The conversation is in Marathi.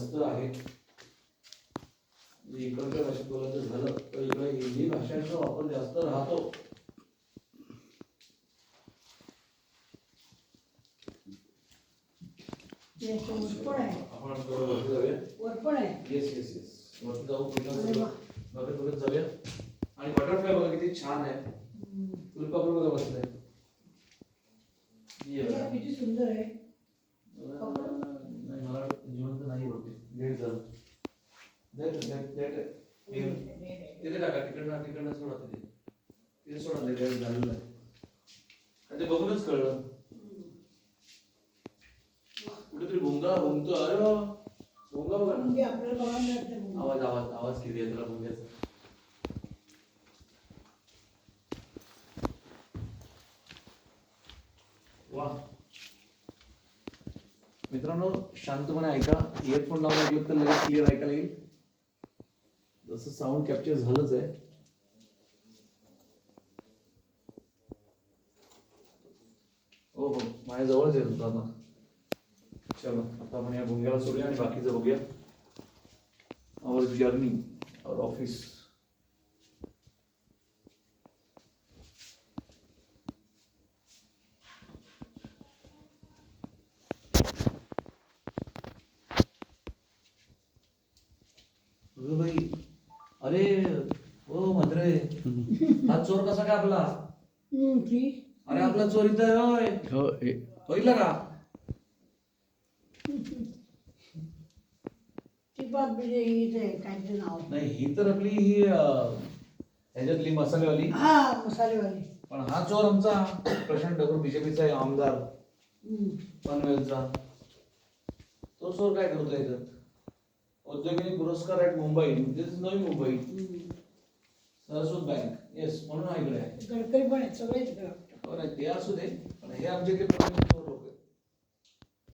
जास्त आहे. इकडच्या भाषेत बोलायचं झालं तर इकडे हिंदी भाषांचा वापर जास्त राहतो. आपण वरती जाऊया. येस येस येस, वरती जाऊ. बघत जाऊया. आणि बटरफ्लाय बघा किती छान आहे. फुलपाखरू बघा बसलंय. किती सुंदर आहे. नाही मला जिवंत नाही होते. लेट झालं. तिथे टाका, तिकडनं सोडा. तिथे सोडा. लेट झालेलं आहे. ते बघूनच कळलं. कुठेतरी भुंगा भुंगतो. अरे वा, भुंगा बघा ना. आवाज किती आहे त्याला भुंग्याचा. वा मित्रांनो, शांतपणे ऐका. इयरफोन लावून ऐकलं तर लगेच क्लिअर ऐकायला येईल. जसं साऊंड कॅप्चर झालंच आहे. हो हो, माझ्या जवळच येत होतं आता. चलो आता आपण या भुंग्याला सोडूया आणि बाकीचं बघूया. आवर जर्नी, आवर ऑफिस. भाई, अरे ओ म्हात्रे, हा चोर कसा काय आपला? अरे आपला चोर इथं होय. बघितलं का? नाही, ही तर आपली ही ह्याच्यातली मसालेवाली. मसालेवाली. पण हा चोर आमचा प्रशांत ठाकूर, बीजेपीचा आमदार पनवेलचा. तो चोर काय करतोय इथं? औद्योगिक पुरस्कार at Mumbai. This is Navi Mumbai. Saraswat bank. Yes, म्हणून हा इकडे आहे. गडकरी पण आहेत सगळेच. ते असू दे, पण हे आमचे